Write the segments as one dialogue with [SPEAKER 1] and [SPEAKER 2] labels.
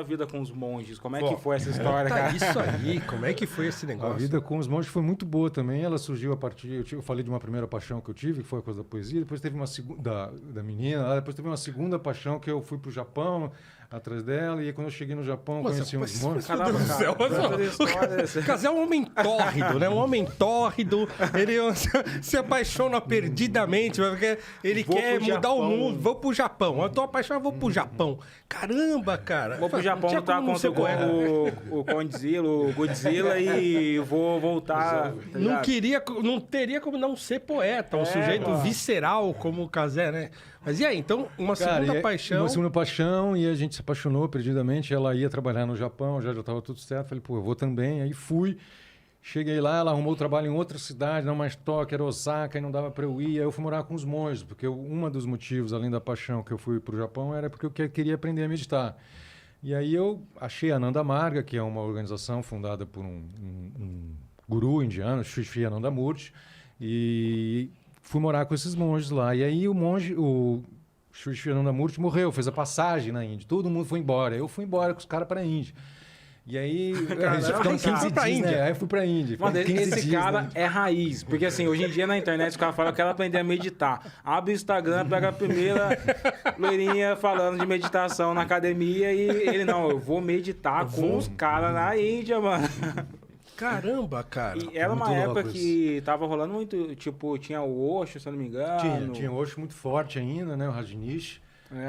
[SPEAKER 1] a vida com os monges? Como é que foi essa história, cara?
[SPEAKER 2] Isso aí, como é que foi esse negócio?
[SPEAKER 3] A vida com os monges foi muito boa também. Ela surgiu a partir... Eu falei de uma primeira paixão que eu tive, que foi a coisa da poesia. Depois teve uma segunda... Da menina. Depois teve uma segunda paixão que eu fui pro Japão atrás dela. E aí, quando eu cheguei no Japão, conheci uns monges.
[SPEAKER 2] Meu Deus do céu. O Cazé é um homem tórrido, né? Um homem tórrido. Ele se apaixona perdidamente. Porque ele quer mudar o mundo. Vou pro Japão. Eu tô apaixonado, vou pro Japão. Caramba, cara.
[SPEAKER 1] Vou pro Japão lutar contra o Condzilla, o Godzilla e vou voltar.
[SPEAKER 2] Não teria como não ser poeta. Um sujeito visceral como o Cazé, né? Mas e aí, então, uma segunda paixão...
[SPEAKER 3] Uma segunda paixão, e a gente se apaixonou perdidamente. Ela ia trabalhar no Japão, já estava tudo certo. Falei, pô, eu vou também. Aí fui, cheguei lá, ela arrumou trabalho em outra cidade, não mais Tóquio, era Osaka, e não dava para eu ir. Aí eu fui morar com os monges, porque um dos motivos, além da paixão que eu fui para o Japão, era porque eu queria aprender a meditar. E aí eu achei a Ananda Marga, que é uma organização fundada por um guru indiano, Sri Anandamurti, e... fui morar com esses monges lá. E aí o Sri Anandamurti morreu, fez a passagem na Índia. Todo mundo foi embora. Eu fui embora com os caras para a Índia. E aí... ficamos 15 dias, né? Aí eu fui para a Índia.
[SPEAKER 1] Mano, esse cara é raiz. Porque assim, hoje em dia na internet os caras falam que ela aprender a meditar. Abre o Instagram, pega a primeira loirinha falando de meditação na academia e ele, não, eu vou meditar com os caras na Índia, mano.
[SPEAKER 2] Caramba, cara.
[SPEAKER 1] E era uma época que tava rolando muito, tipo, tinha o Osho, se eu não me engano.
[SPEAKER 3] Tinha o Osho muito forte ainda, né? O Rajneesh.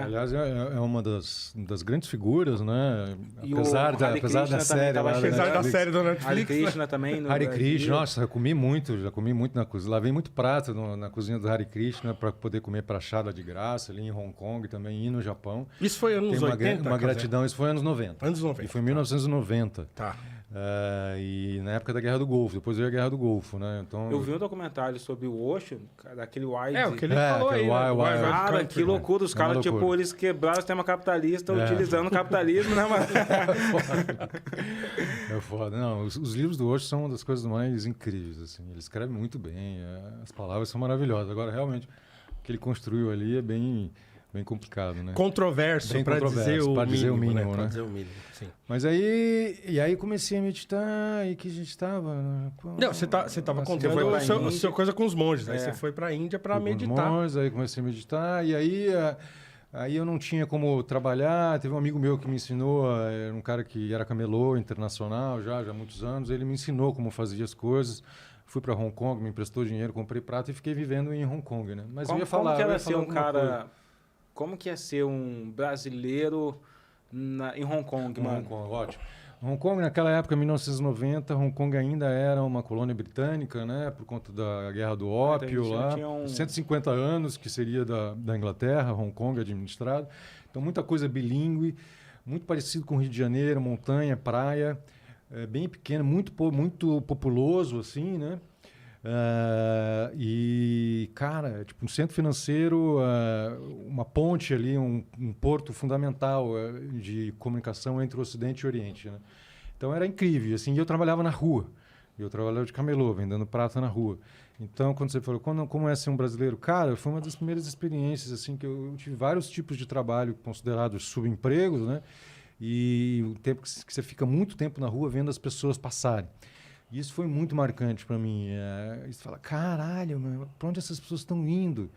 [SPEAKER 3] Aliás, é uma das grandes figuras, né? Apesar da série.
[SPEAKER 2] Apesar da série do Netflix.
[SPEAKER 1] Hare Krishna também.
[SPEAKER 3] Hare Krishna, nossa, já comi muito na cozinha. Lavei muito prato na cozinha do Hare Krishna para poder comer prachada de graça ali em Hong Kong também e no Japão.
[SPEAKER 2] Isso foi anos 80?
[SPEAKER 3] Uma gratidão, isso foi anos 90.
[SPEAKER 2] Anos 90.
[SPEAKER 3] E foi em 1990.
[SPEAKER 2] Tá.
[SPEAKER 3] E na época da Guerra do Golfo, depois veio a Guerra do Golfo, né? Então,
[SPEAKER 1] eu vi um documentário sobre o Osho, daquele Wide.
[SPEAKER 2] O que ele falou aí,
[SPEAKER 1] Cara, que loucura, os caras, tipo, eles quebraram o sistema capitalista utilizando o capitalismo, né, mano?
[SPEAKER 3] É foda. Não, os livros do Osho são uma das coisas mais incríveis, assim. Ele escreve muito bem, as palavras são maravilhosas. Agora, realmente, o que ele construiu ali é bem complicado, né?
[SPEAKER 2] Controverso, para dizer o mínimo, né? Para dizer o mínimo, sim.
[SPEAKER 3] Mas aí comecei a meditar e que a gente estava...
[SPEAKER 2] Não, você estava contando a sua coisa com os monges. Aí você foi para a Índia para meditar.
[SPEAKER 3] Monges, aí comecei a meditar e aí eu não tinha como trabalhar. Teve um amigo meu que me ensinou, era um cara que era camelô internacional já há muitos anos. Ele me ensinou como fazia as coisas. Fui para Hong Kong, me emprestou dinheiro, comprei prata e fiquei vivendo em Hong Kong, né? Mas eu ia falar...
[SPEAKER 1] Como que era ser um cara... Como que é ser um brasileiro em Hong Kong, mano?
[SPEAKER 3] Hong Kong, ótimo. Hong Kong, naquela época, 1990, Hong Kong ainda era uma colônia britânica, né? Por conta da Guerra do Ópio lá. 150 anos, que seria da Inglaterra, Hong Kong administrado. Então, muita coisa bilíngue, muito parecido com o Rio de Janeiro, montanha, praia, bem pequeno, muito populoso, assim, né? E, cara, tipo um centro financeiro, uma ponte ali, um porto fundamental de comunicação entre o Ocidente e o Oriente, né? Então era incrível, assim, e eu trabalhava na rua, eu trabalhava de camelô, vendendo prata na rua. Então, quando você falou, como é ser um brasileiro? Cara, foi uma das primeiras experiências, assim, que eu tive vários tipos de trabalho considerados subempregos, né? E o tempo que você fica muito tempo na rua vendo as pessoas passarem. E isso foi muito marcante para mim. Você fala, caralho, para onde essas pessoas estão indo?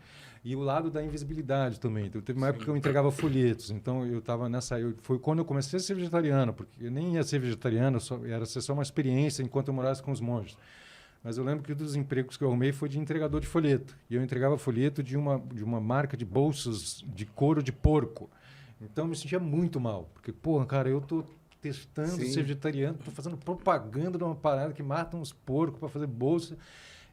[SPEAKER 3] E o lado da invisibilidade também. Então, teve uma época que eu entregava folhetos. Então, eu estava nessa... Foi quando eu comecei a ser vegetariano, porque eu nem ia ser vegetariano, era ser só uma experiência enquanto eu morasse com os monges. Mas eu lembro que um dos empregos que eu arrumei foi de entregador de folheto. E eu entregava folheto de uma marca de bolsas de couro de porco. Então, eu me sentia muito mal. Porque, porra, cara, eu tô testando ser vegetariano, tô fazendo propaganda de uma parada que mata uns porcos para fazer bolsa.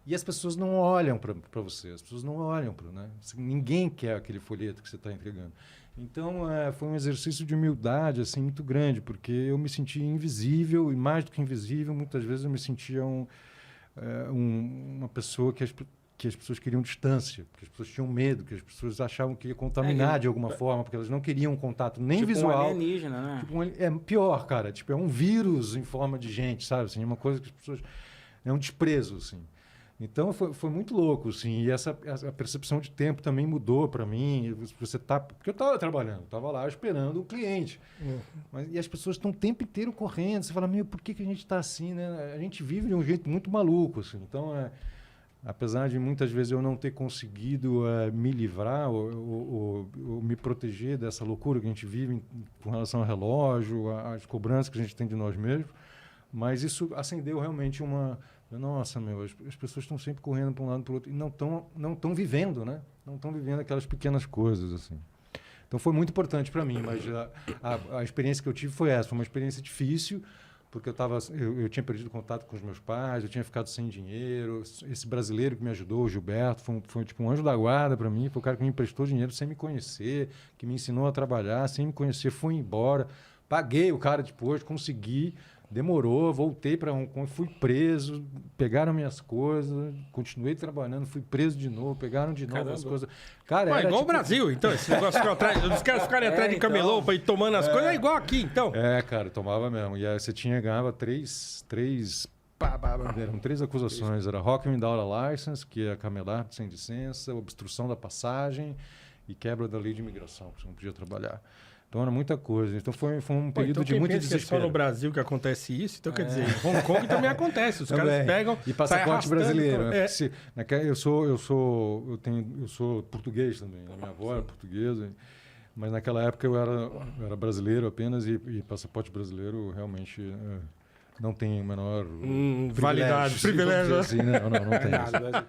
[SPEAKER 3] E as pessoas não olham para você, as pessoas não olham para, né? Ninguém quer aquele folheto que você está entregando. Então, foi um exercício de humildade assim muito grande, porque eu me sentia invisível, e mais do que invisível, muitas vezes eu me sentia uma pessoa que as pessoas queriam distância, que as pessoas tinham medo, que as pessoas achavam que ia contaminar de alguma forma, porque elas não queriam um contato nem
[SPEAKER 1] tipo
[SPEAKER 3] visual.
[SPEAKER 1] Um alienígena, né?
[SPEAKER 3] Tipo pior, cara. Tipo, é um vírus em forma de gente, sabe? Assim, é uma coisa que as pessoas... É um desprezo, assim. Então foi muito louco, assim, e a percepção de tempo também mudou para mim. Porque eu estava trabalhando, estava lá esperando o cliente. E as pessoas estão o tempo inteiro correndo. Você fala, por que a gente está assim, né? A gente vive de um jeito muito maluco, assim. Então, apesar de muitas vezes eu não ter conseguido me livrar ou me proteger dessa loucura que a gente vive com relação ao relógio, às cobranças que a gente tem de nós mesmos, mas isso acendeu realmente uma... Nossa, as pessoas estão sempre correndo para um lado e para o outro e não estão vivendo, né? Não estão vivendo aquelas pequenas coisas, assim. Então foi muito importante para mim, mas a experiência que eu tive foi essa. Foi uma experiência difícil, porque eu tinha perdido contato com os meus pais, eu tinha ficado sem dinheiro. Esse brasileiro que me ajudou, o Gilberto, foi tipo um anjo da guarda para mim. Foi o cara que me emprestou dinheiro sem me conhecer, que me ensinou a trabalhar sem me conhecer, foi embora. Paguei o cara depois, consegui... Demorou, voltei para Hong Kong, fui preso, pegaram minhas coisas, continuei trabalhando, fui preso de novo, pegaram de novo as coisas. Cara,
[SPEAKER 2] era
[SPEAKER 3] igual
[SPEAKER 2] o Brasil, então, esse negócio dos caras ficarem atrás de camelô para ir tomando as coisas, é igual aqui, então.
[SPEAKER 3] Cara, tomava mesmo. E aí você ganhava eram 3 acusações. Era Hawking without a license, que é camelar sem licença, obstrução da passagem e quebra da lei de imigração, que você não podia trabalhar. Então era muita coisa. Então foi um período de muito desespero.
[SPEAKER 2] Que é só no Brasil que acontece isso, então quer dizer, em Hong Kong também acontece. Os caras pegam
[SPEAKER 3] e passaporte brasileiro. Eu sou português também. A minha avó era portuguesa, mas naquela época eu era brasileiro apenas e passaporte brasileiro realmente não tem o menor
[SPEAKER 2] validade, privilégio.
[SPEAKER 3] Assim, não tem.